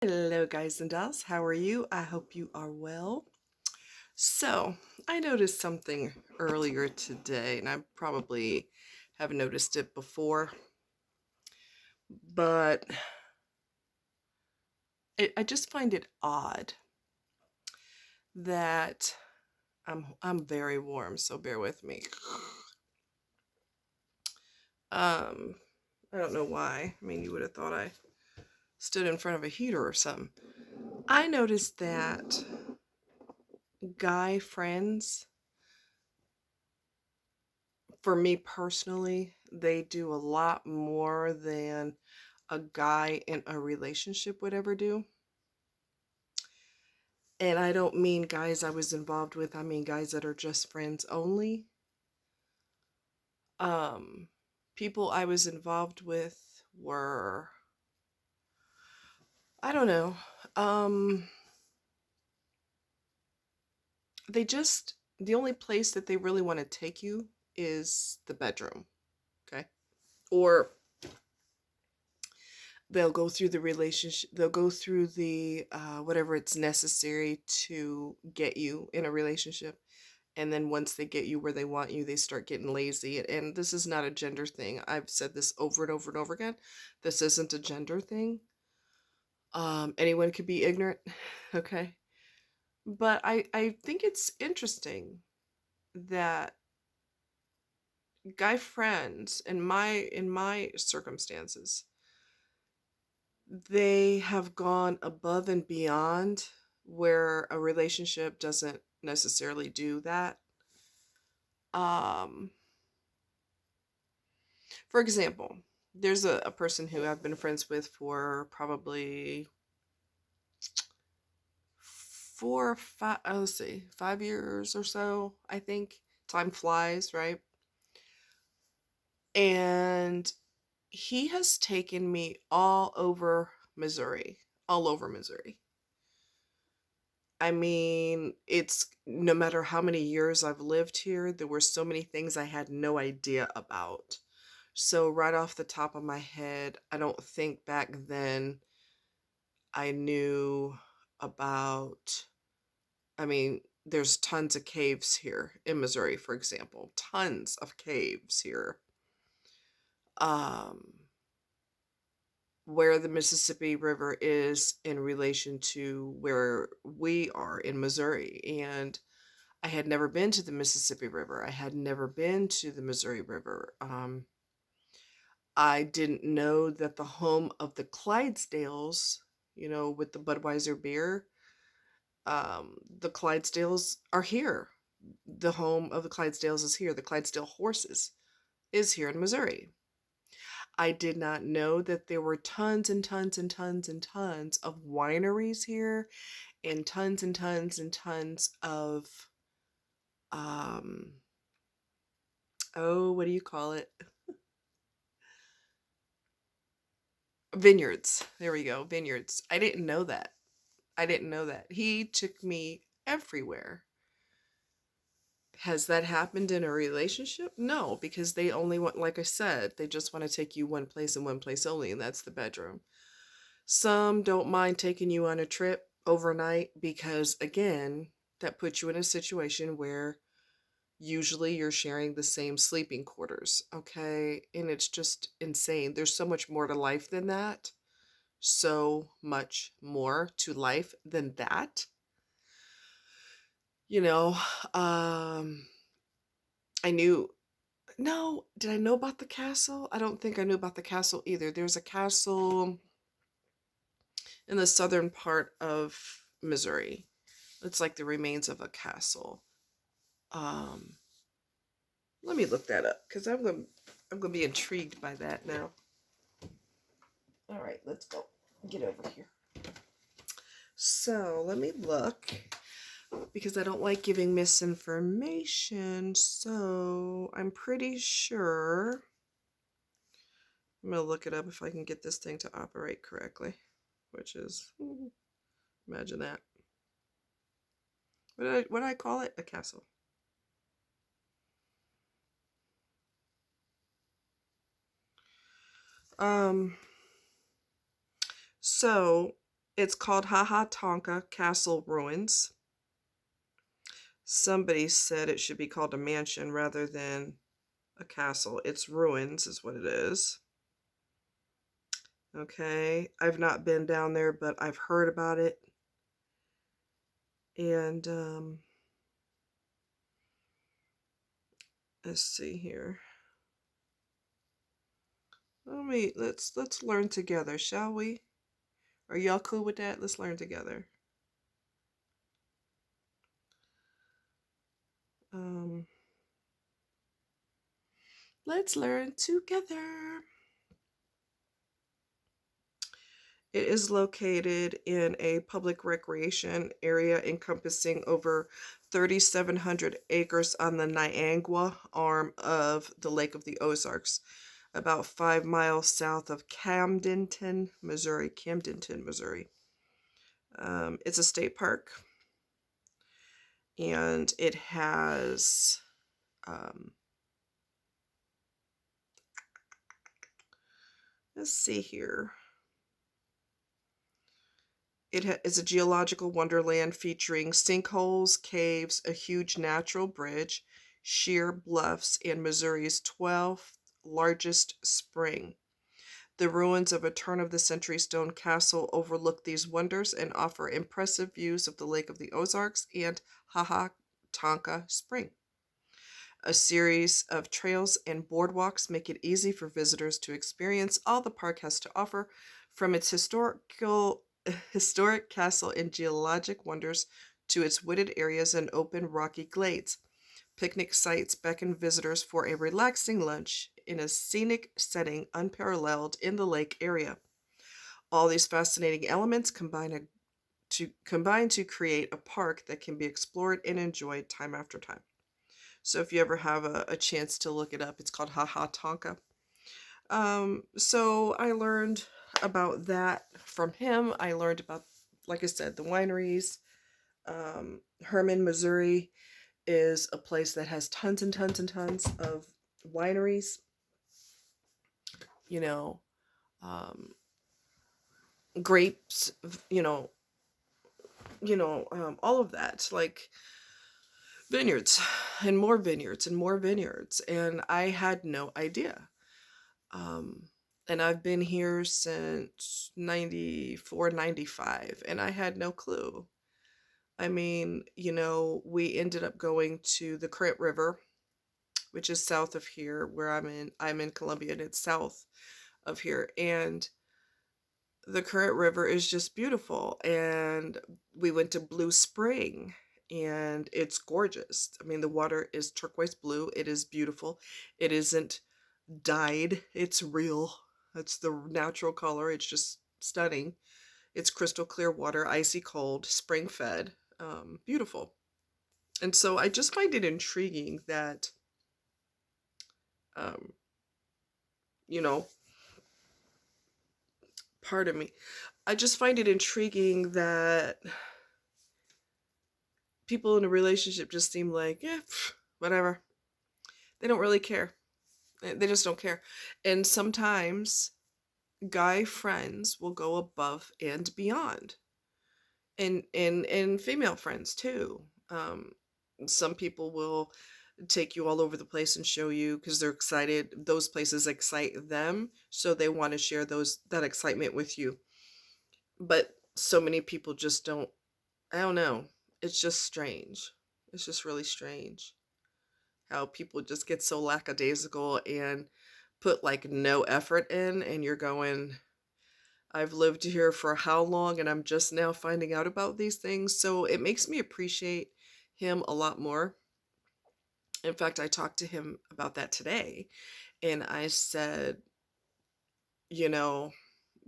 Hello, guys and dolls. How are you? I hope you are well. So, I noticed something earlier today, and I probably have noticed it before, but I just find it odd that I'm very warm, so bear with me. Um, I don't know why. I mean, you would have thought I stood in front of a heater or something. I noticed that guy friends, for me personally, they do a lot more than a guy in a relationship would ever do. And I don't mean guys I was involved with, I mean guys that are just friends only. Um, People I was involved with were, I don't know, um, the only place that they really want to take you is the bedroom, okay? Or they'll go through the relationship, they'll go through the whatever it's necessary to get you in a relationship, and then once they get you where they want you, they start getting lazy. And this is not a gender thing. I've said this over and over and over again. This isn't a gender thing. Anyone could be ignorant. Okay, but I think it's interesting that guy friends in my circumstances, they have gone above and beyond where a relationship doesn't necessarily do that. Um, for example, there's a person who I've been friends with for probably 4 or 5, let's see, 5 years or so, I think. Time flies, right? And he has taken me all over Missouri, all over Missouri. I mean, it's no matter how many years I've lived here, there were so many things I had no idea about. So, right off the top of my head, I don't think back then I knew about, I mean, there's tons of caves here in Missouri, for example, tons of caves here. Um, where the Mississippi River is in relation to where we are in Missouri. And I had never been to the Mississippi River. I had never been to the Missouri River. I didn't know that the home of the Clydesdales, with the Budweiser beer, the Clydesdales are here. The home of the Clydesdales is here. The Clydesdale horses is here in Missouri. I did not know that there were tons and tons and tons and tons of wineries here, and tons and tons and tons of um oh, what do you call it? Vineyards. There we go. Vineyards. I didn't know that. I didn't know that. He took me everywhere. Has that happened in a relationship? No, because they only want, like I said, they just want to take you one place and one place only, and that's the bedroom. Some don't mind taking you on a trip overnight because, again, that puts you in a situation where usually you're sharing the same sleeping quarters, okay? And it's just insane. There's so much more to life than that. So much more to life than that. You know, um, I knew, no, did I know about the castle? I don't think I knew about the castle either. There's a castle in the southern part of Missouri. It's like the remains of a castle. Um, Let me look that up because I'm gonna be intrigued by that now. All right, let's go. Get over here. So let me look because I don't like giving misinformation. So I'm pretty sure I'm gonna look it up if I can get this thing to operate correctly, which is, imagine that. What did I call it? A castle. Um. So It's called Haha Tonka Castle Ruins. Somebody said it should be called a mansion rather than a castle. It's ruins, is what it is. Okay. I've not been down there, but I've heard about it. And let's see here. Let's learn together, shall we? Are y'all cool with that? Let's learn together. Um, let's learn together. It is located in a public recreation area encompassing over 3,700 acres on the Niangua arm of the Lake of the Ozarks, about 5 miles south of Camdenton, Missouri. Camdenton, Missouri. It's a state park, and it has let's see here. It is a geological wonderland featuring sinkholes, caves, a huge natural bridge, sheer bluffs, and Missouri's 12th largest spring. The ruins of a turn-of-the-century stone castle overlook these wonders and offer impressive views of the Lake of the Ozarks and Haha Tonka Spring. A series of trails and boardwalks make it easy for visitors to experience all the park has to offer, from its historic castle and geologic wonders to its wooded areas and open rocky glades. Picnic sites beckon visitors for a relaxing lunch in a scenic setting unparalleled in the lake area. All these fascinating elements combine to create a park that can be explored and enjoyed time after time. So if you ever have a chance to look it up, it's called Haha Tonka. So I learned about that from him. I learned about, like I said, the wineries. Herman, Missouri is a place that has tons and tons and tons of wineries. You know, um, grapes. All of that. Like vineyards and more vineyards and more vineyards. And I had no idea. Um, and I've been here since 94, 95, and I had no clue. I mean, we ended up going to the Current River, which is south of here where I'm in Columbia, and it's south of here. And the Current River is just beautiful. And we went to Blue Spring, and it's gorgeous. I mean, the water is turquoise blue. It is beautiful. It isn't dyed. It's real. It's the natural color. It's just stunning. It's crystal clear water, icy cold, spring fed, beautiful. And so I just find it intriguing that, um, you know, pardon me. I just find it intriguing that people in a relationship just seem like, yeah, whatever. They don't really care. They just don't care. And sometimes guy friends will go above and beyond. And female friends too. Some people will take you all over the place and show you because they're excited. Those places excite them, so they want to share that excitement with you. But so many people just don't. I don't know. It's just strange. It's just really strange how people just get so lackadaisical and put like no effort in, and you're going, I've lived here for how long and I'm just now finding out about these things. So it makes me appreciate him a lot more. In fact, I talked to him about that today, and I said, you know,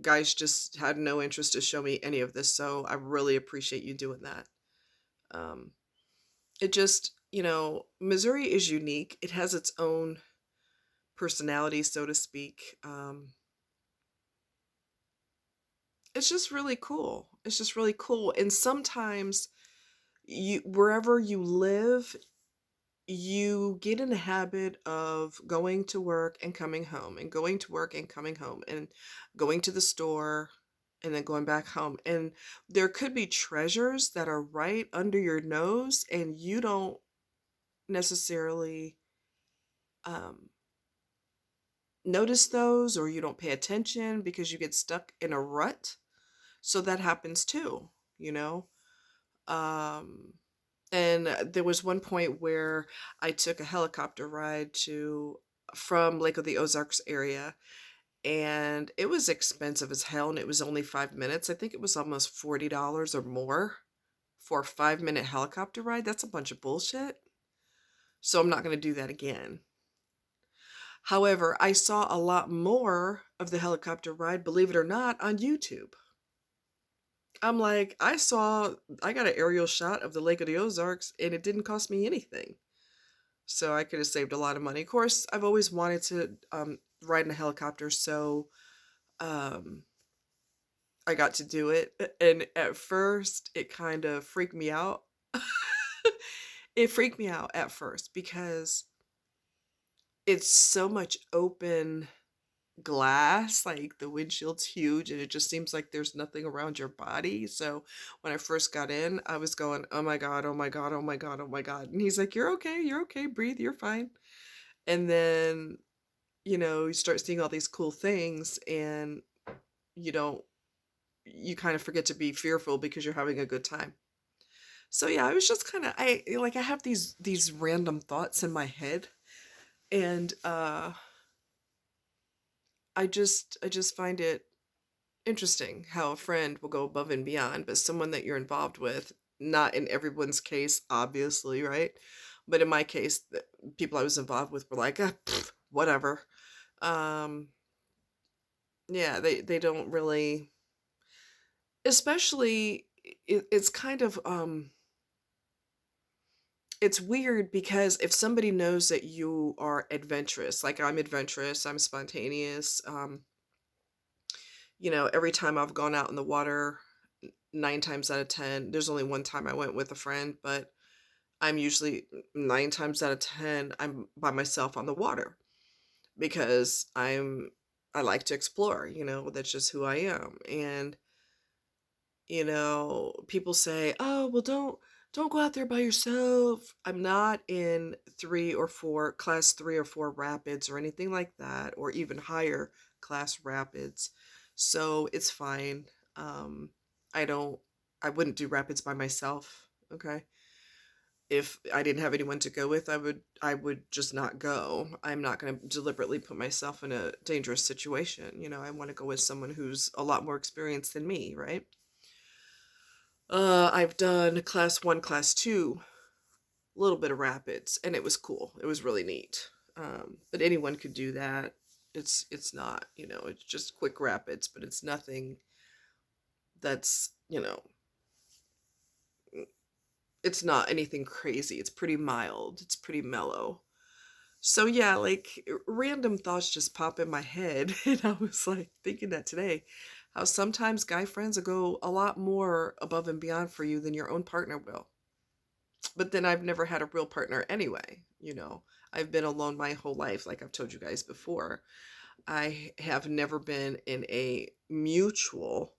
guys just had no interest to show me any of this. So I really appreciate you doing that. Um, it just, Missouri is unique. It has its own personality, so to speak. It's just really cool. It's just really cool. And sometimes wherever you live, you get in the habit of going to work and coming home and going to work and coming home and going to the store and then going back home. And there could be treasures that are right under your nose and you don't necessarily um, notice those, or you don't pay attention because you get stuck in a rut. So that happens too, you know? Um, and there was one point where I took a helicopter ride to from Lake of the Ozarks area, and it was expensive as hell, and it was only 5 minutes. I think it was almost $40 or more for a 5 minute helicopter ride. That's a bunch of bullshit. So I'm not going to do that again. However, I saw a lot more of the helicopter ride, believe it or not, on YouTube. I'm like, I got an aerial shot of the Lake of the Ozarks and it didn't cost me anything. So I could have saved a lot of money. Of course, I've always wanted to ride in a helicopter, so um, I got to do it. And at first, it kind of freaked me out. It freaked me out at first because it's so much open glass, like the windshield's huge and it just seems like there's nothing around your body. So when I first got in, I was going, oh my God, oh my God, oh my God, oh my God. And he's like, you're okay, breathe, you're fine. And then, you start seeing all these cool things and you don't, you kind of forget to be fearful because you're having a good time. So yeah, I was just kind of, I have these random thoughts in my head, and I just find it interesting how a friend will go above and beyond, but someone that you're involved with, not in everyone's case, obviously, right? But in my case, the people I was involved with were like, whatever. Um, yeah, they don't really, especially, it's kind of, it's weird because if somebody knows that you are adventurous, like I'm adventurous, I'm spontaneous, every time I've gone out in the water, 9 times out of 10, there's only one time I went with a friend, but I'm usually 9 times out of 10, I'm by myself on the water because I like to explore, that's just who I am. And, people say, oh, well, don't go out there by yourself. I'm not in class 3 or 4 rapids or anything like that, or even higher class rapids. So it's fine. Um, I don't, I wouldn't do rapids by myself. Okay. If I didn't have anyone to go with, I would just not go. I'm not going to deliberately put myself in a dangerous situation. I want to go with someone who's a lot more experienced than me, right? I've done class 1, class 2, a little bit of rapids, and it was cool. It was really neat. But anyone could do that. It's not, it's just quick rapids, but it's nothing that's, it's not anything crazy. It's pretty mild. It's pretty mellow. So yeah, like random thoughts just pop in my head, and I was like thinking that today, how sometimes guy friends will go a lot more above and beyond for you than your own partner will. But then I've never had a real partner anyway. I've been alone my whole life, like I've told you guys before. I have never been in a mutual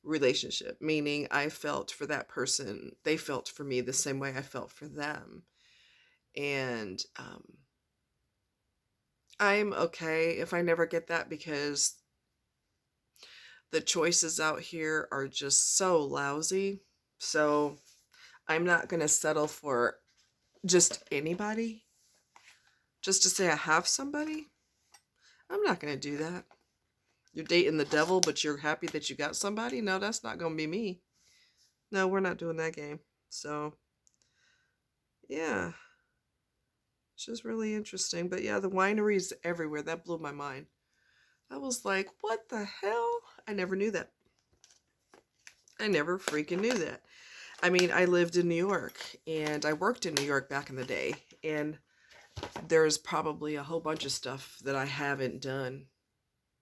relationship, meaning I felt for that person, they felt for me the same way I felt for them. And I'm okay if I never get that because the choices out here are just so lousy. So I'm not going to settle for just anybody just to say I have somebody. I'm not going to do that. You're dating the devil, but you're happy that you got somebody? No, that's not going to be me. No, we're not doing that game. So, yeah, it's just really interesting. But yeah, the wineries everywhere. That blew my mind. I was like, what the hell? I never knew that. I never freaking knew that. I mean, I lived in New York and I worked in New York back in the day. And there's probably a whole bunch of stuff that I haven't done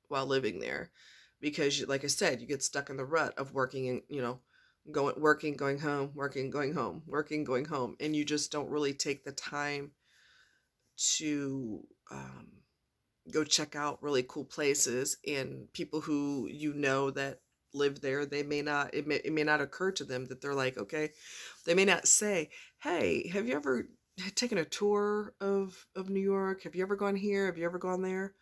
while living there because, like I said, you get stuck in the rut of working and, working, going home, working, going home, working, going home. And you just don't really take the time to go check out really cool places and people who that live there, they may not, it may not occur to them that they're like, okay, they may not say, hey, have you ever taken a tour of New York? Have you ever gone here? Have you ever gone there?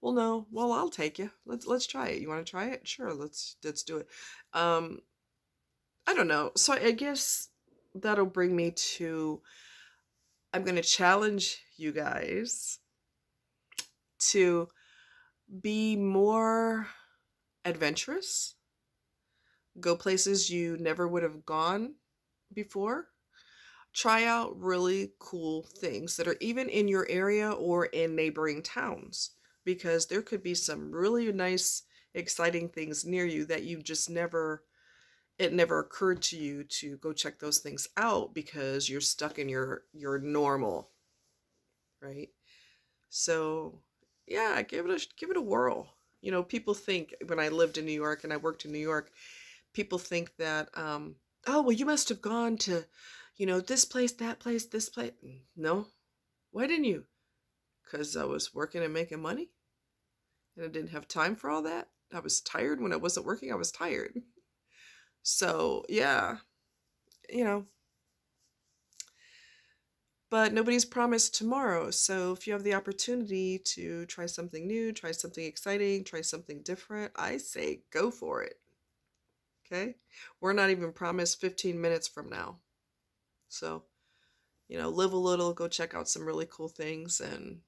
Well, no. Well, I'll take you. Let's try it. You want to try it? Sure, let's do it. Um, I don't know. So I guess that'll bring me to, I'm going to challenge you guys to be more adventurous, go places you never would have gone before, try out really cool things that are even in your area or in neighboring towns, because there could be some really nice, exciting things near you that you just never, it never occurred to you to go check those things out because you're stuck in your normal, right? So, yeah, give it a whirl. You know, people think, when I lived in New York and I worked in New York, people think that, oh, well, you must have gone to, this place, that place, this place. No. Why didn't you? Because I was working and making money and I didn't have time for all that. I was tired when I wasn't working. I was tired. So, yeah, you know, but nobody's promised tomorrow. So if you have the opportunity to try something new, try something exciting, try something different, I say go for it. Okay? We're not even promised 15 minutes from now. So, live a little, go check out some really cool things, and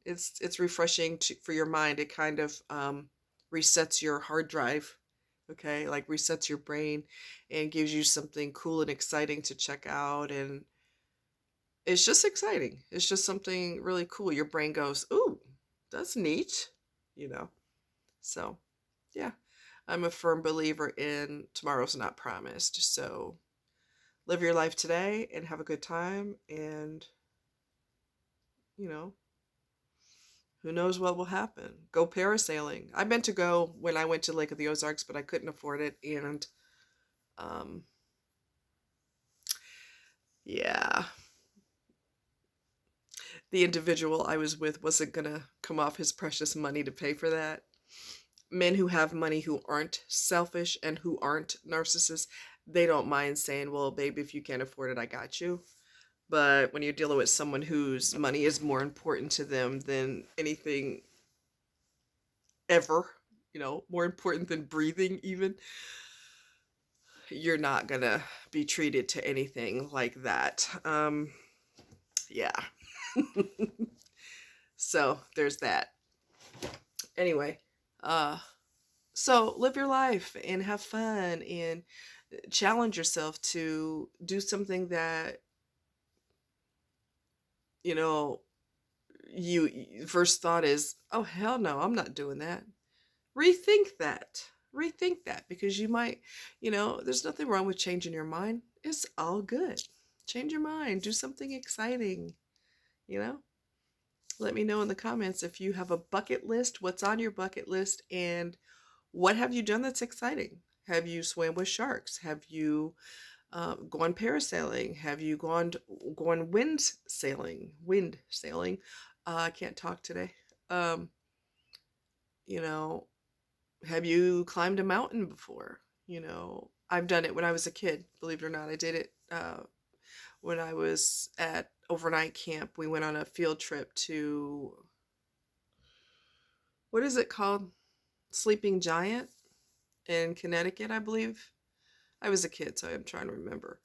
it's refreshing for your mind. It kind of resets your hard drive, okay? Like resets your brain and gives you something cool and exciting to check out, and it's just exciting. It's just something really cool. Your brain goes, "Ooh, that's neat," you know. So, yeah. I'm a firm believer in tomorrow's not promised. So, live your life today and have a good time, and you know who knows what will happen. Go parasailing. I meant to go when I went to Lake of the Ozarks, but I couldn't afford it, and um yeah, the individual I was with wasn't gonna come off his precious money to pay for that. Men who have money, who aren't selfish and who aren't narcissists, they don't mind saying, well, babe, if you can't afford it, I got you. But when you're dealing with someone whose money is more important to them than anything ever, more important than breathing even, you're not gonna be treated to anything like that. Yeah. So there's that. Anyway, uh, so live your life and have fun and challenge yourself to do something that, you know, you first thought is, oh, hell no, I'm not doing that. Rethink that. Rethink that, because you might, there's nothing wrong with changing your mind. It's all good. Change your mind. Do something exciting, you know? Let me know in the comments if you have a bucket list, what's on your bucket list, and what have you done that's exciting? Have you swam with sharks? Have you gone parasailing? Have you gone wind sailing? Wind sailing. I can't talk today. Um, you know, have you climbed a mountain before? I've done it when I was a kid. Believe it or not, I did it when I was at overnight camp. We went on a field trip to, what is it called? Sleeping Giant in Connecticut, I believe. I was a kid, so I'm trying to remember.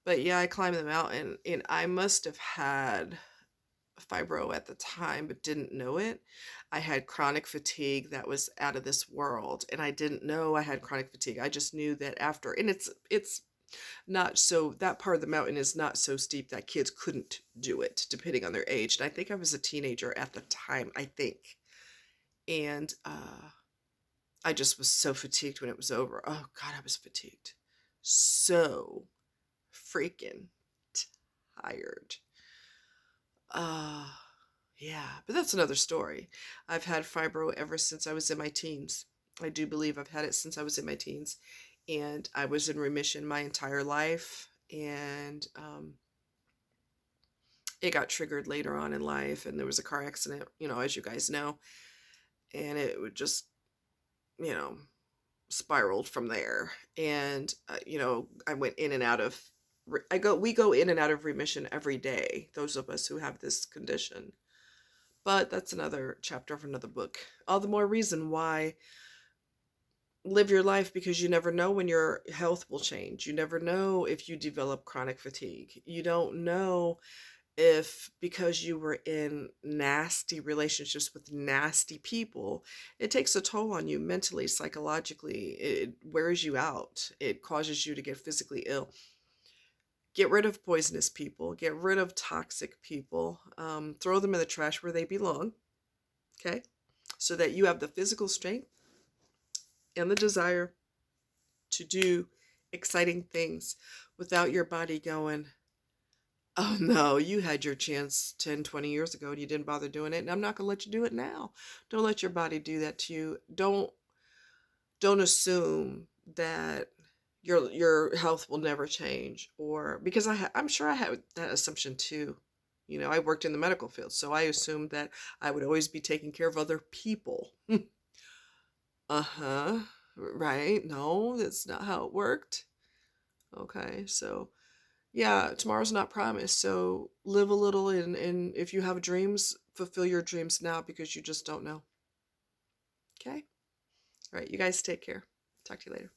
But yeah, I climbed the mountain, and I must have had fibro at the time, but didn't know it. I had chronic fatigue that was out of this world, and I didn't know I had chronic fatigue. I just knew that after, and it's not so, that part of the mountain is not so steep that kids couldn't do it, depending on their age. And I think I was a teenager at the time, I think. And I just was so fatigued when it was over. Oh God, I was fatigued. So freaking tired. Yeah, but that's another story. I've had fibro ever since I was in my teens. I do believe I've had it since I was in my teens, and I was in remission my entire life, and it got triggered later on in life, and there was a car accident, as you guys know, and it would just, you know, spiraled from there. And, I went in and out of, we go in and out of remission every day, those of us who have this condition. But that's another chapter of another book. All the more reason why live your life, because you never know when your health will change. You never know if you develop chronic fatigue. You don't know if, because you were in nasty relationships with nasty people, it takes a toll on you mentally, psychologically. It wears you out. It causes you to get physically ill. Get rid of poisonous people. Get rid of toxic people. Throw them in the trash where they belong. Okay? So that you have the physical strength and the desire to do exciting things without your body going, oh no, you had your chance 10, 20 years ago and you didn't bother doing it, and I'm not going to let you do it now. Don't let your body do that to you. Don't assume that your health will never change, or because I'm sure I had that assumption too. I worked in the medical field, so I assumed that I would always be taking care of other people. Uh-huh. Right. No, that's not how it worked. Okay. So, yeah, tomorrow's not promised. So live a little, and if you have dreams, fulfill your dreams now, because you just don't know. Okay? All right. You guys take care. Talk to you later.